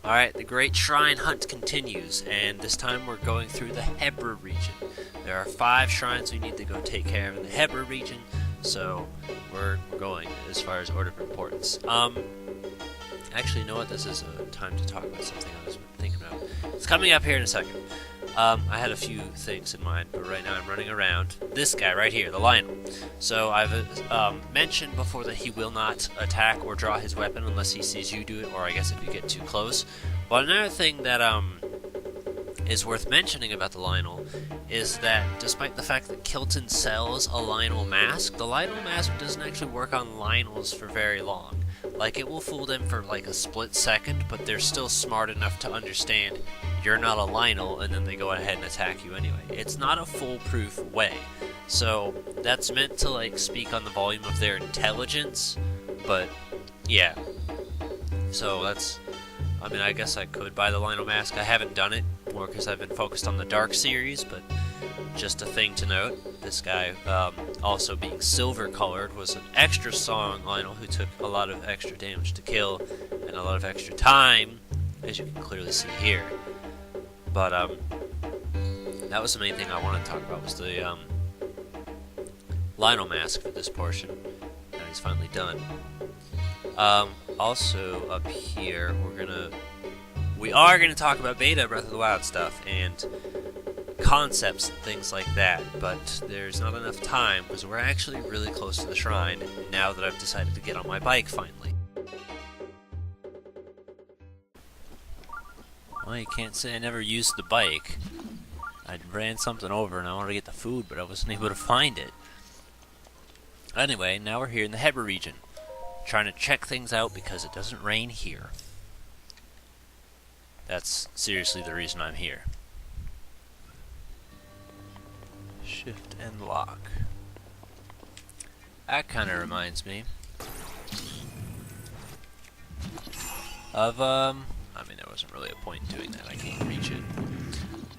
Alright, the Great Shrine Hunt continues, and this time we're going through the Hebra region. There are 5 shrines we need to go take care of in the Hebra region, so we're going as far as order of importance. Actually, you know what? This is a time to talk about something I was thinking about. It's coming up here in a second. I had a few things in mind, but right now I'm running around. This guy right here, the Lionel. So I've mentioned before that he will not attack or draw his weapon unless he sees you do it, or I guess if you get too close. But another thing that is worth mentioning about the Lionel is that despite the fact that Kilton sells a Lionel mask, the Lionel mask doesn't actually work on Lionels for very long. Like, it will fool them for like a split second, but they're still smart enough to understand you're not a Lionel, and then they go ahead and attack you anyway. It's not a foolproof way. So that's meant to like speak on the volume of their intelligence, but yeah. So that's, I mean, I guess I could buy the Lionel mask. I haven't done it more because I've been focused on the Dark series, but just a thing to note. This guy, also being silver colored, was an extra strong Lionel who took a lot of extra damage to kill and a lot of extra time, as you can clearly see here. But that was the main thing I wanted to talk about, was the Lionel mask for this portion. Now he's finally done. Also up here, we are gonna talk about beta Breath of the Wild stuff and concepts and things like that, but there's not enough time because we're actually really close to the shrine now that I've decided to get on my bike finally. Well, you can't say I never used the bike. I ran something over and I wanted to get the food, but I wasn't able to find it. Anyway, now we're here in the Hebra region, trying to check things out because it doesn't rain here. That's seriously the reason I'm here. Shift and lock. That kind of reminds me of, I mean, there wasn't really a point in doing that. I can't reach it.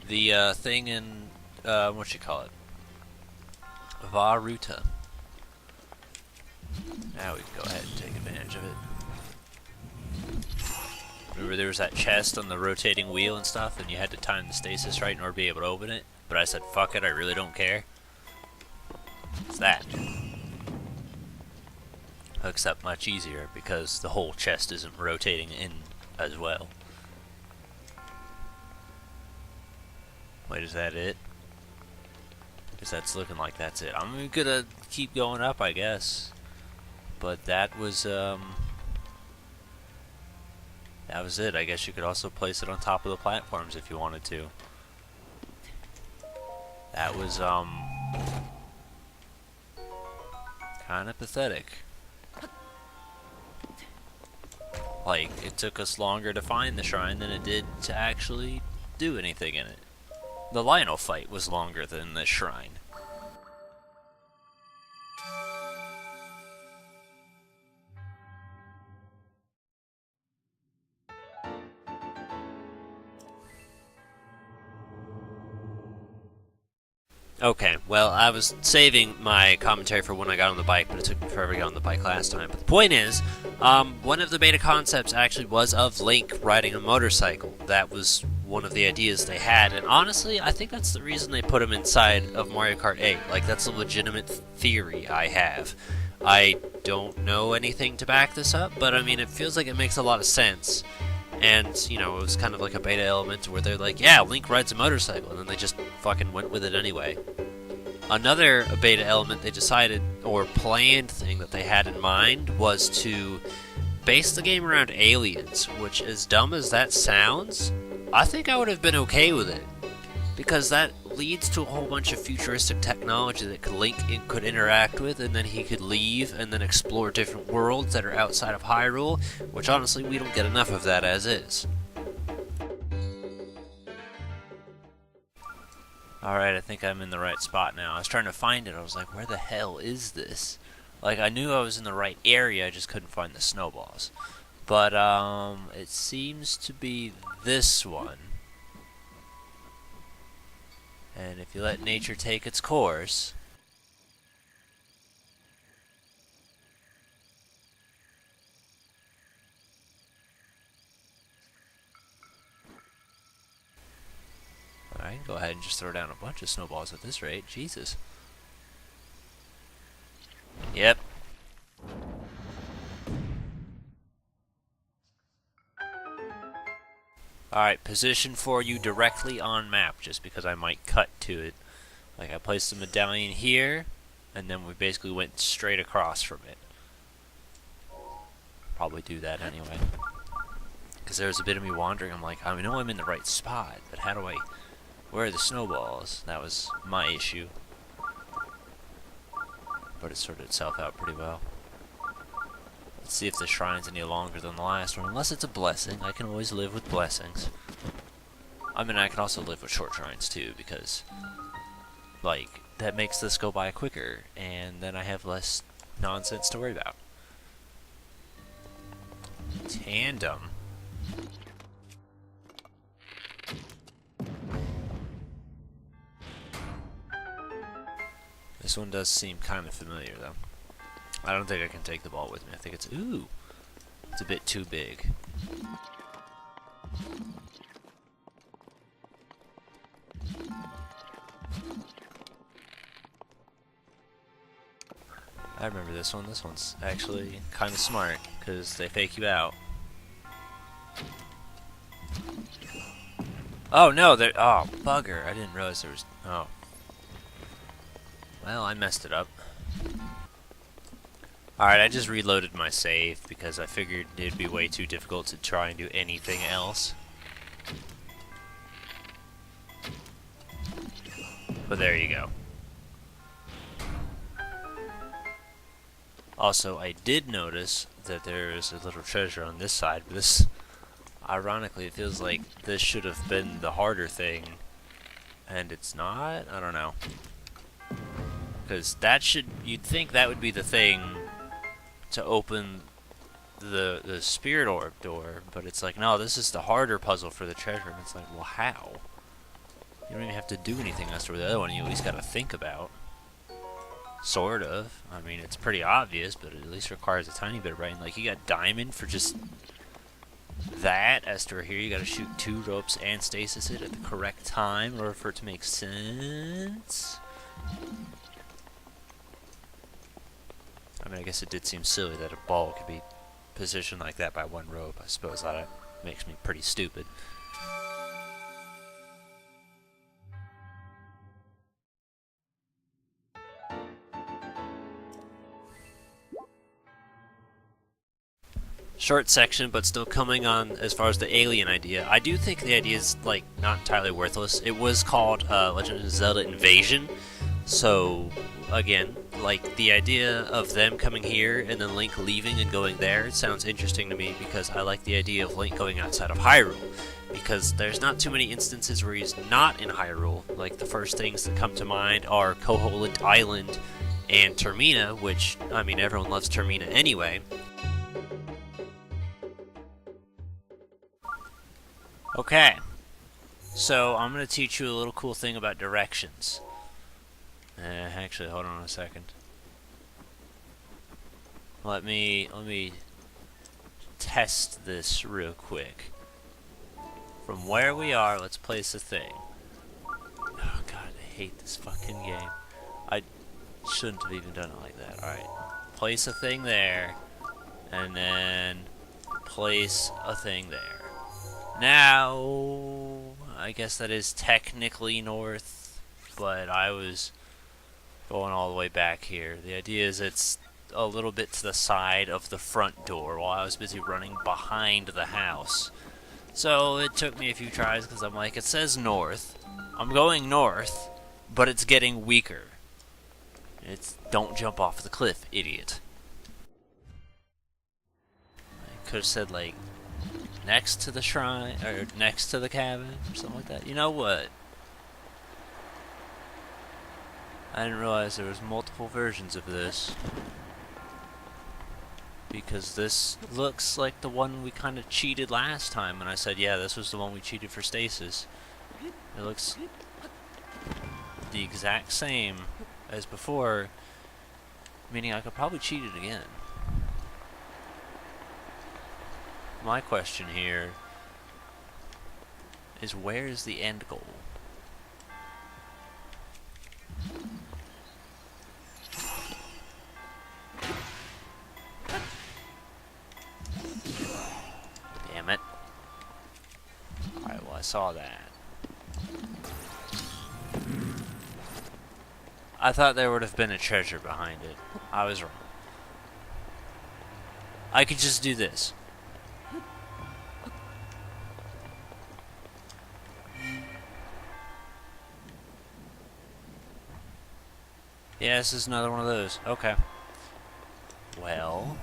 The thing in, what you call it? Varuta. Now we can go ahead and take advantage of it. Remember there was that chest on the rotating wheel and stuff, and you had to time the stasis right in order to be able to open it? But I said, fuck it, I really don't care. It's that. Hooks up much easier because the whole chest isn't rotating in as well. Wait, is that it? Because that's looking like that's it. I'm gonna keep going up, I guess. But that was it. I guess you could also place it on top of the platforms if you wanted to. That was, kind of pathetic. Like, it took us longer to find the shrine than it did to actually do anything in it. The Lionel fight was longer than the shrine. Okay, well, I was saving my commentary for when I got on the bike, but it took me forever to get on the bike last time. But the point is, one of the beta concepts actually was of Link riding a motorcycle. That was one of the ideas they had, and honestly, I think that's the reason they put him inside of Mario Kart 8. Like, that's a legitimate theory I have. I don't know anything to back this up, but I mean, it feels like it makes a lot of sense. And, you know, it was kind of like a beta element where they're like, yeah, Link rides a motorcycle, and then they just fucking went with it anyway. Another beta element they decided, or planned thing that they had in mind, was to base the game around aliens, which, as dumb as that sounds, I think I would have been okay with it. Because that leads to a whole bunch of futuristic technology that Link could interact with, and then he could leave and then explore different worlds that are outside of Hyrule, which honestly we don't get enough of that as is. Alright, I think I'm in the right spot now. I was trying to find it, I was like, where the hell is this? Like, I knew I was in the right area, I just couldn't find the snowballs. But, it seems to be this one. And if you let nature take its course, go ahead and just throw down a bunch of snowballs at this rate. Jesus. Yep. Alright, position for you directly on map, just because I might cut to it. Like, I placed the medallion here, and then we basically went straight across from it. Probably do that anyway. Because there was a bit of me wandering. I'm like, I know I'm in the right spot, but how do I... Where are the snowballs? That was my issue. But it sorted itself out pretty well. Let's see if the shrine's any longer than the last one. Unless it's a blessing. I can always live with blessings. I mean, I can also live with short shrines too, because... like, that makes this go by quicker, and then I have less nonsense to worry about. Tandem. This one does seem kind of familiar, though. I don't think I can take the ball with me. I think it's... Ooh! It's a bit too big. I remember this one. This one's actually kind of smart, because they fake you out. Oh, no! Oh, bugger. I didn't realize there was... Oh. Well, I messed it up. Alright, I just reloaded my save, because I figured it'd be way too difficult to try and do anything else. But there you go. Also, I did notice that there is a little treasure on this side, but this, ironically, it feels like this should have been the harder thing, and it's not? I don't know. Because that should, you'd think that would be the thing to open the spirit orb door, but it's like, no, this is the harder puzzle for the treasure, and it's like, well, how? You don't even have to do anything else for the other one, you at least gotta think about. Sort of. I mean, it's pretty obvious, but it at least requires a tiny bit of brain. Like, you got diamond for just that, as to here you gotta shoot 2 ropes and stasis it at the correct time in order for it to make sense. I mean, I guess it did seem silly that a ball could be positioned like that by 1 rope. I suppose that makes me pretty stupid. Short section, but still coming on as far as the alien idea. I do think the idea is, like, not entirely worthless. It was called Legend of Zelda Invasion, so, again, like, the idea of them coming here and then Link leaving and going there, it sounds interesting to me because I like the idea of Link going outside of Hyrule, because there's not too many instances where he's not in Hyrule. Like, the first things that come to mind are Koholint Island and Termina, which, I mean, everyone loves Termina anyway. Okay, so I'm going to teach you a little cool thing about directions. Actually, hold on a second. Let me test this real quick. From where we are, let's place a thing. Oh god, I hate this fucking game. I shouldn't have even done it like that. Alright, place a thing there, and then place a thing there. Now, I guess that is technically north, but I was going all the way back here. The idea is it's a little bit to the side of the front door while I was busy running behind the house. So it took me a few tries because I'm like, it says north. I'm going north, but it's getting weaker. It's don't jump off the cliff, idiot. I could have said, like, next to the shrine, or next to the cabin, or something like that. You know what? I didn't realize there was multiple versions of this. Because this looks like the one we kind of cheated last time, and I said, yeah, this was the one we cheated for stasis. It looks the exact same as before, meaning I could probably cheat it again. My question here is, where is the end goal? saw that. I thought there would have been a treasure behind it. I was wrong. I could just do this. Yeah, this is another one of those. Okay. Well...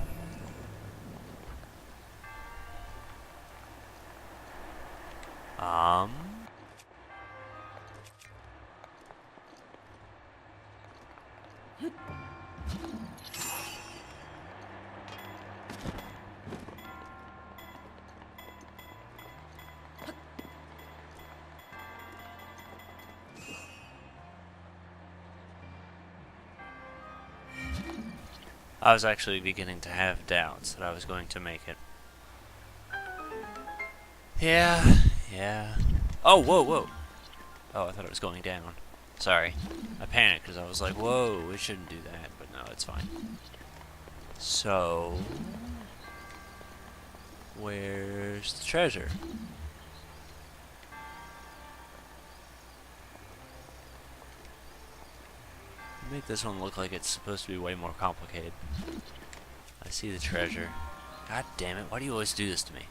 I was actually beginning to have doubts that I was going to make it. Yeah. Oh, whoa. Oh, I thought it was going down. Sorry. I panicked because I was like, whoa, we shouldn't do that. But no, it's fine. So... where's the treasure? Make this one look like it's supposed to be way more complicated. I see the treasure. God damn it, why do you always do this to me?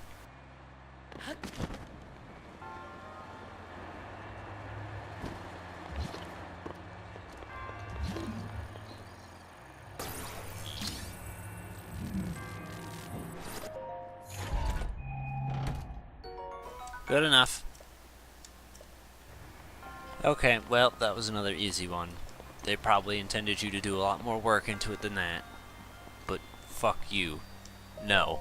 Good enough. Okay, well, that was another easy one. They probably intended you to do a lot more work into it than that. But fuck you. No.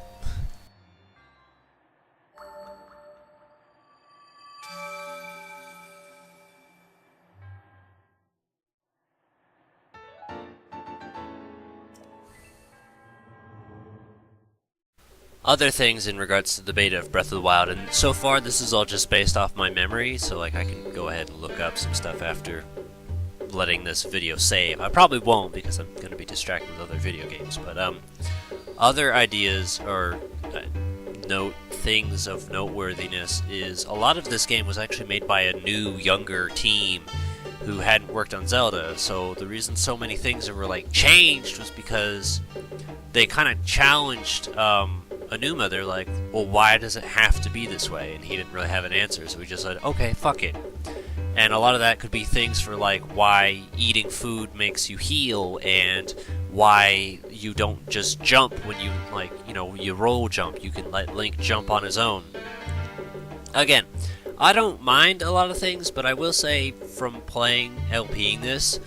Other things in regards to the beta of Breath of the Wild, and so far this is all just based off my memory, so like I can go ahead and look up some stuff after letting this video save. I probably won't because I'm going to be distracted with other video games, but other ideas or things of noteworthiness is a lot of this game was actually made by a new, younger team who hadn't worked on Zelda, so the reason so many things were like changed was because they kind of challenged Anuma. They're like, well, why does it have to be this way? And he didn't really have an answer, so we just said, okay, fuck it. And a lot of that could be things for like why eating food makes you heal, and why you don't just jump when you, like, you know, you roll jump. You can let Link jump on his own. Again, I don't mind a lot of things, but I will say from LPing this,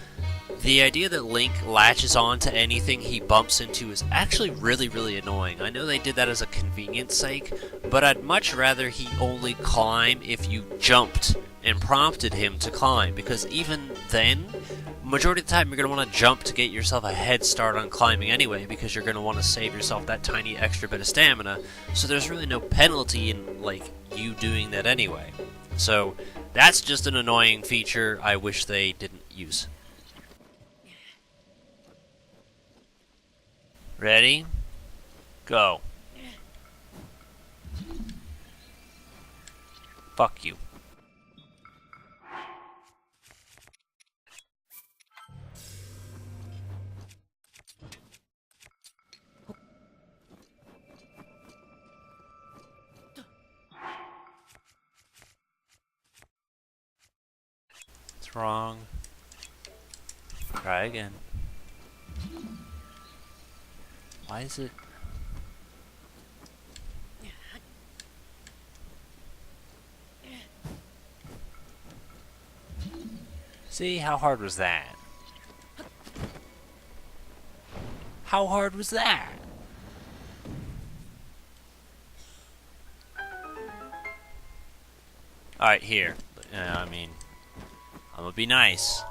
the idea that Link latches on to anything he bumps into is actually really, really annoying. I know they did that as a convenience sake, but I'd much rather he only climb if you jumped and prompted him to climb, because even then, majority of the time you're going to want to jump to get yourself a head start on climbing anyway, because you're going to want to save yourself that tiny extra bit of stamina, so there's really no penalty in, like, you doing that anyway. So, that's just an annoying feature I wish they didn't use. Ready? Go. Fuck you. It's wrong. Try again. Why is it? See, how hard was that? How hard was that? Alright, here. I mean, I'm gonna be nice.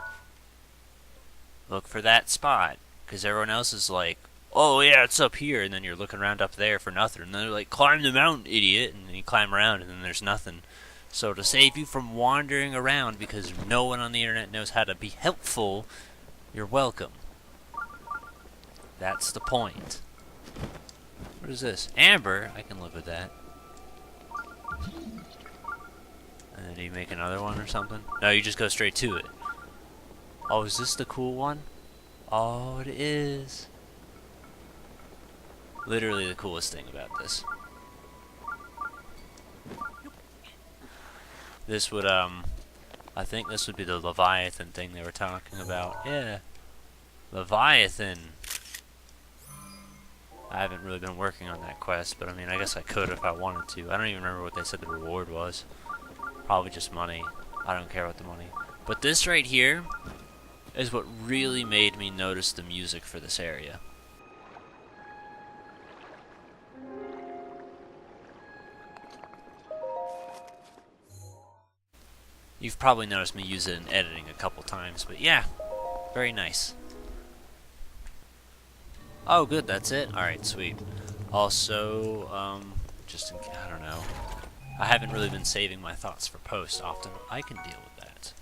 Look for that spot. Because everyone else is like, oh yeah, it's up here, and then you're looking around up there for nothing, and then they're like, climb the mountain, idiot, and then you climb around, and then there's nothing. So to save you from wandering around, because no one on the internet knows how to be helpful, you're welcome. That's the point. What is this? Amber? I can live with that. make another one or something? No, you just go straight to it. Oh, is this the cool one? Oh, it is. Literally the coolest thing about this. This would, I think this would be the Leviathan thing they were talking about. Yeah. Leviathan. I haven't really been working on that quest, but I mean, I guess I could if I wanted to. I don't even remember what they said the reward was. Probably just money. I don't care about the money. But this right here is what really made me notice the music for this area. You've probably noticed me use it in editing a couple times, but yeah, very nice. Oh, good, that's it? Alright, sweet. Also, I don't know. I haven't really been saving my thoughts for post often. I can deal with that.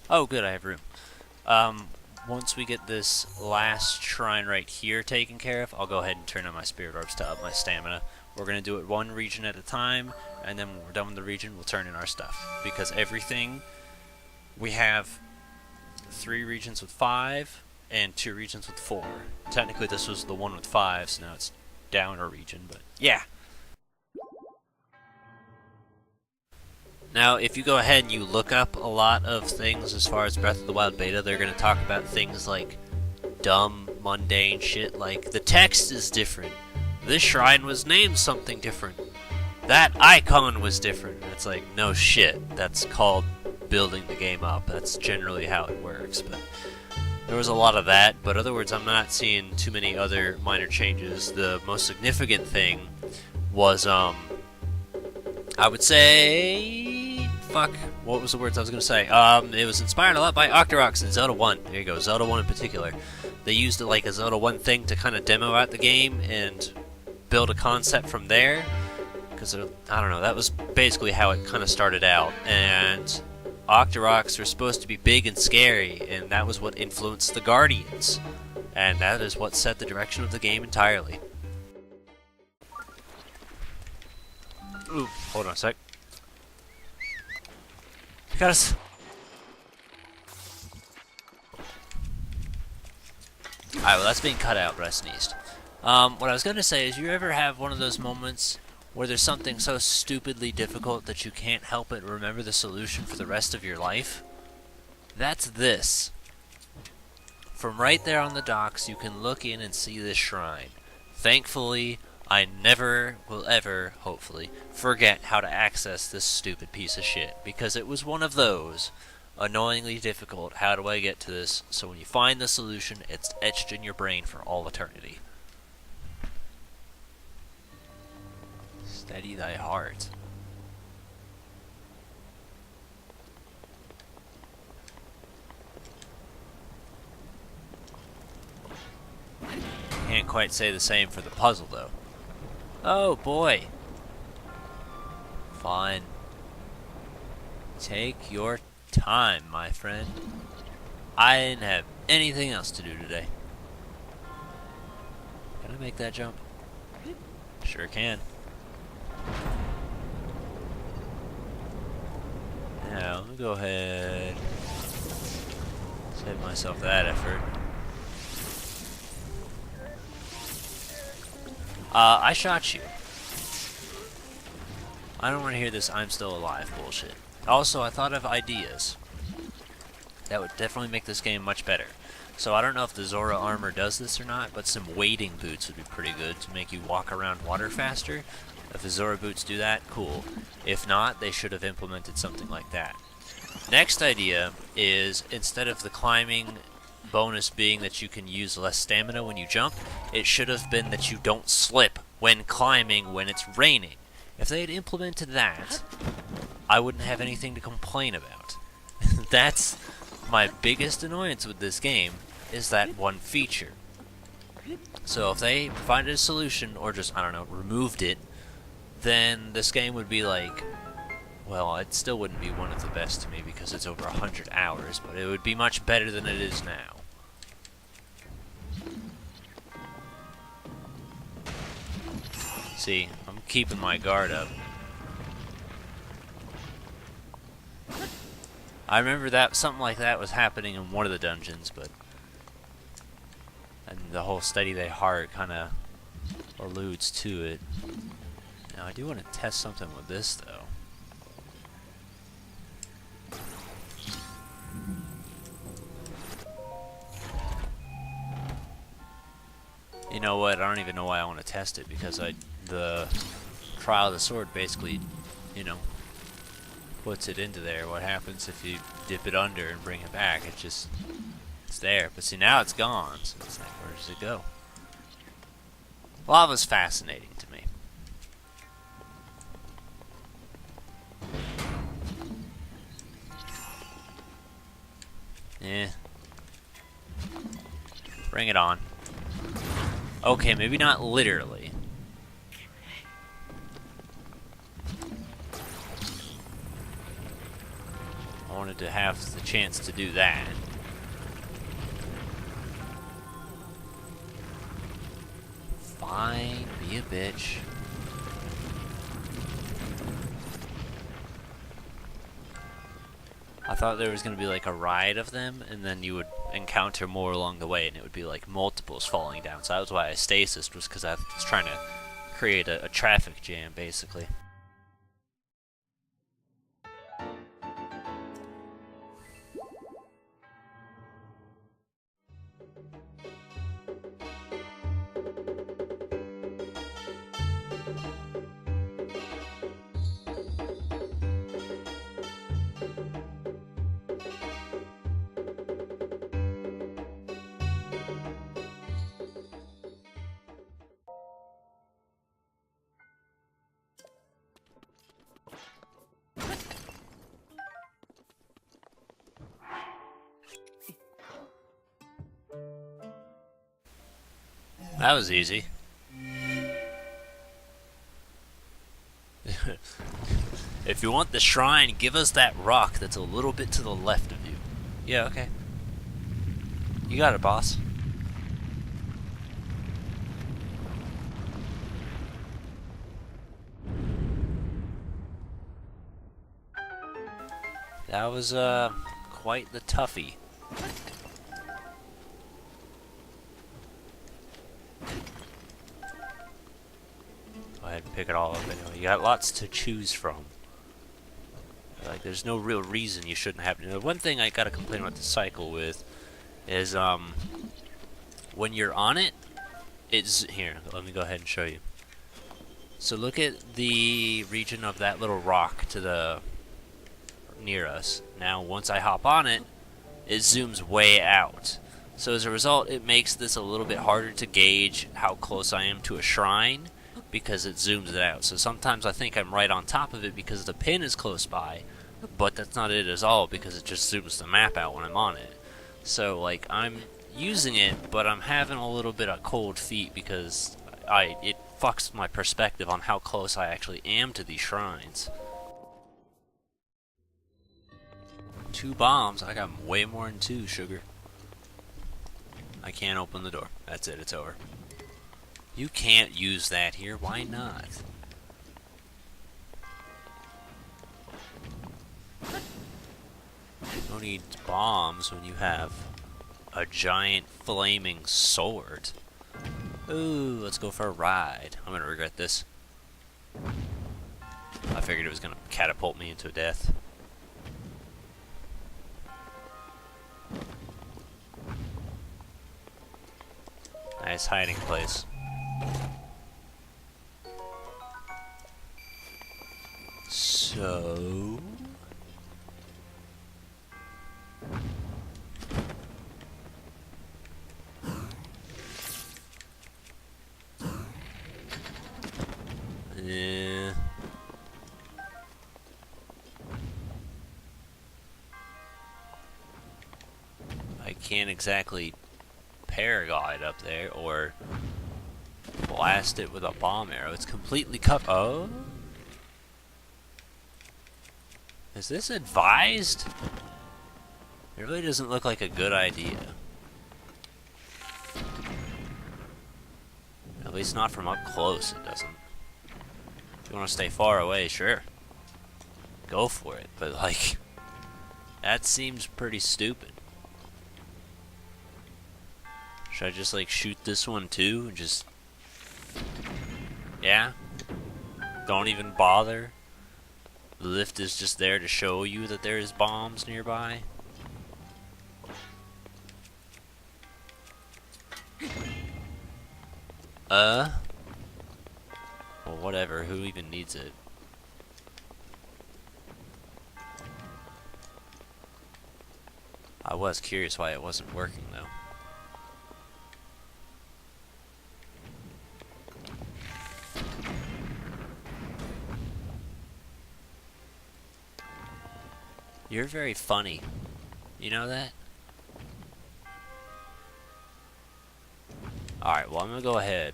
Oh, good, I have room. Once we get this last shrine right here taken care of, I'll go ahead and turn on my spirit orbs to up my stamina. We're going to do it one region at a time, and then when we're done with the region, we'll turn in our stuff. Because everything, we have 3 regions with 5, and 2 regions with 4. Technically this was the one with 5, so now it's down a region, but yeah. Now, if you go ahead and you look up a lot of things as far as Breath of the Wild beta, they're going to talk about things like dumb, mundane shit, like the text is different. This shrine was named something different. That icon was different. And it's like, no shit. That's called building the game up. That's generally how it works, but there was a lot of that, but in other words, I'm not seeing too many other minor changes. The most significant thing was, I would say, fuck, what was the words I was going to say? It was inspired a lot by Octoroks in Zelda 1. There you go, Zelda 1 in particular. They used it like a Zelda 1 thing to kind of demo out the game and build a concept from there. Because, I don't know, that was basically how it kind of started out. And Octoroks are supposed to be big and scary, and that was what influenced the Guardians. And that is what set the direction of the game entirely. Ooh, hold on a sec. Got us. Alright, well that's being cut out, but I sneezed. What I was going to say is, you ever have one of those moments where there's something so stupidly difficult that you can't help but remember the solution for the rest of your life? That's this. From right there on the docks, you can look in and see this shrine. Thankfully, I never will ever, hopefully, forget how to access this stupid piece of shit, because it was one of those annoyingly difficult, how do I get to this, so when you find the solution, it's etched in your brain for all eternity. Steady thy heart. Can't quite say the same for the puzzle, though. Oh, boy. Fine. Take your time, my friend. I didn't have anything else to do today. Can I make that jump? Sure can. Now, let me go ahead. Save myself that effort. I shot you. I don't want to hear this "I'm still alive" bullshit. Also, I thought of ideas that would definitely make this game much better. So I don't know if the Zora armor does this or not, but some wading boots would be pretty good to make you walk around water faster. If the Zora boots do that, cool. If not, they should have implemented something like that. Next idea is, instead of the climbing bonus being that you can use less stamina when you jump, it should have been that you don't slip when climbing when it's raining. If they had implemented that, I wouldn't have anything to complain about. That's my biggest annoyance with this game, is that one feature. So if they provided a solution, or just, I don't know, removed it, then this game would be like, well, it still wouldn't be one of the best to me because it's over 100 hours, but it would be much better than it is now. See, I'm keeping my guard up. I remember that something like that was happening in one of the dungeons, but and the whole steady they heart kind of alludes to it. Now I do want to test something with this though. You know what? I don't even know why I want to test it, because the trial of the sword basically, you know, puts it into there. What happens if you dip it under and bring it back? It's there. But see, now it's gone. So it's like, where does it go? Lava's fascinating to me. Yeah. Bring it on. Okay, maybe not literally. I wanted to have the chance to do that. Fine, be a bitch. I thought there was going to be like a ride of them, and then you would encounter more along the way, and it would be like multiples falling down. So that was why I stasis, was because I was trying to create a traffic jam, basically. That was easy. If you want the shrine, give us that rock that's a little bit to the left of you. Yeah, okay. You got it, boss. That was, quite the toughie. Go ahead and pick it all up anyway. You got lots to choose from. Like, there's no real reason you shouldn't have to. One thing I gotta complain about the cycle with is, when you're on it, it's here. Let me go ahead and show you. So look at the region of that little rock to the near us. Now, once I hop on it, it zooms way out. So as a result, it makes this a little bit harder to gauge how close I am to a shrine, because it zooms it out. So sometimes I think I'm right on top of it because the pin is close by, but that's not it at all, because it just zooms the map out when I'm on it. So like, I'm using it, but I'm having a little bit of cold feet because it fucks my perspective on how close I actually am to these shrines. 2 bombs? I got way more than 2, sugar. I can't open the door. That's it, it's over. You can't use that here, why not? No need bombs when you have a giant flaming sword. Ooh, let's go for a ride. I'm gonna regret this. I figured it was gonna catapult me into death. Nice hiding place. So... yeah. I can't exactly paraglide up there or blast it with a bomb arrow. It's completely covered. Oh? Is this advised? It really doesn't look like a good idea. At least not from up close, it doesn't. If you want to stay far away, sure. Go for it, but like... That seems pretty stupid. Should I just like shoot this one too? And just... Yeah? Don't even bother? The lift is just there to show you that there's bombs nearby? Well, whatever. Who even needs it? I was curious why it wasn't working, though. You're very funny. You know that? Alright, well, I'm gonna go ahead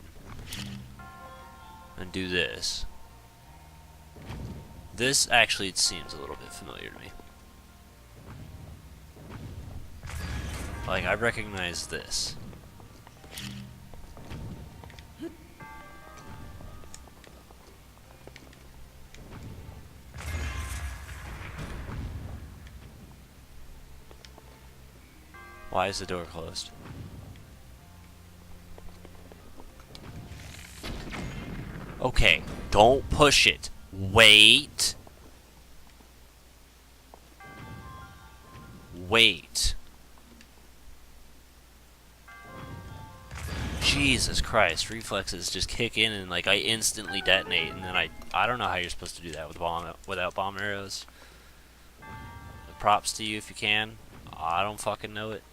and do this. This actually seems a little bit familiar to me. Like, I recognize this. Why is the door closed? Okay, don't push it. Wait. Wait. Jesus Christ, reflexes just kick in and like I instantly detonate, and then I don't know how you're supposed to do that with without bomb arrows. Props to you if you can. I don't fucking know it.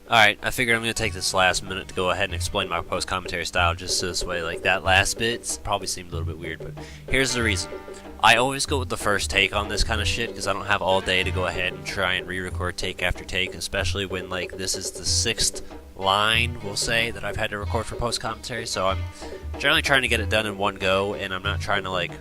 Alright, I figured I'm going to take this last minute to go ahead and explain my post-commentary style just so this way, like, that last bit probably seemed a little bit weird, but here's the reason. I always go with the first take on this kind of shit, because I don't have all day to go ahead and try and re-record take after take, especially when, like, this is the 6th line, we'll say, that I've had to record for post-commentary, so I'm generally trying to get it done in one go, and I'm not trying to, like,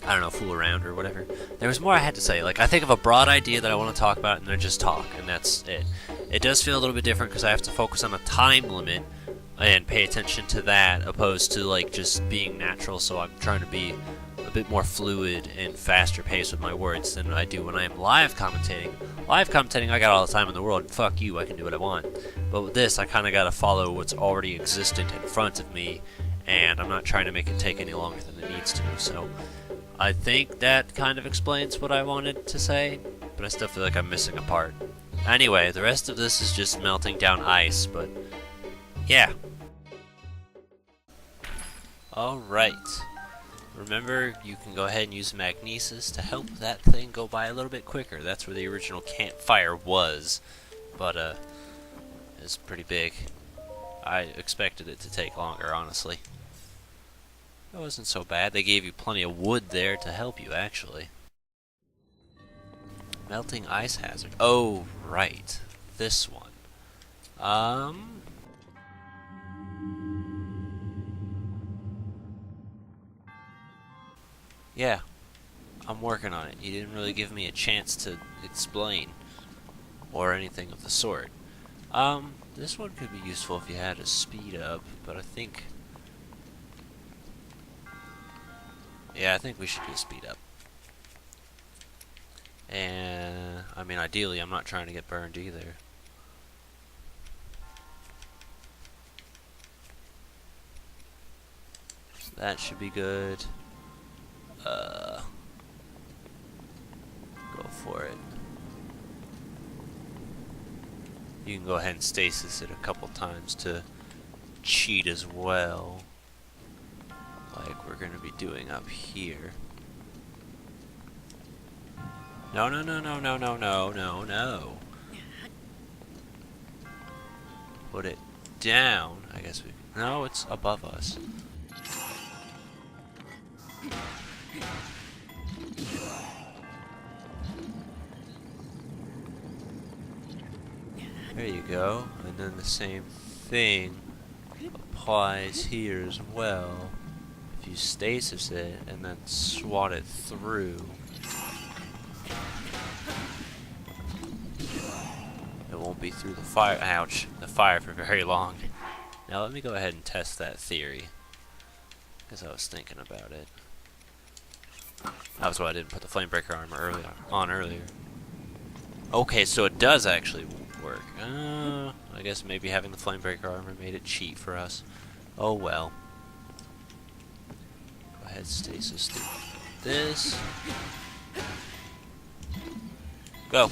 I don't know, fool around or whatever. There was more I had to say. Like, I think of a broad idea that I want to talk about, and then I just talk, and that's it. It does feel a little bit different because I have to focus on a time limit and pay attention to that, opposed to, like, just being natural, so I'm trying to be a bit more fluid and faster paced with my words than I do when I am live commentating. Live commentating, I got all the time in the world. Fuck you, I can do what I want. But with this, I kind of got to follow what's already existent in front of me, and I'm not trying to make it take any longer than it needs to, so... I think that kind of explains what I wanted to say, but I still feel like I'm missing a part. Anyway, the rest of this is just melting down ice, but yeah. Alright. Remember, you can go ahead and use magnesis to help that thing go by a little bit quicker. That's where the original campfire was, but it's pretty big. I expected it to take longer, honestly. It wasn't so bad. They gave you plenty of wood there to help you, actually. Melting ice hazard. Oh, right. This one. Yeah. I'm working on it. You didn't really give me a chance to explain. Or anything of the sort. This one could be useful if you had a speed up, but I think... Yeah, I think we should do a speed up. And, I mean, ideally, I'm not trying to get burned either. So that should be good. Go for it. You can go ahead and stasis it a couple times to cheat as well. Like we're gonna be doing up here. No, no, no, no, no, no, no, no, no. Put it down. I guess we... No, it's above us. There you go. And then the same thing applies here as well. If you stasis it and then swat it through, it won't be through the fire. Ouch! The fire for very long. Now let me go ahead and test that theory, because I was thinking about it. That was why I didn't put the Flamebreaker armor earlier. Okay, so it does actually work. I guess maybe having the Flamebreaker armor made it cheat for us. Oh well. Go ahead, stasis through this. Go.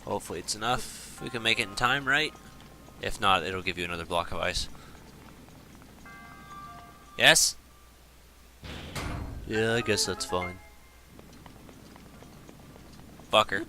Hopefully it's enough. We can make it in time, right? If not, it'll give you another block of ice. Yes? Yeah, I guess that's fine. Fucker.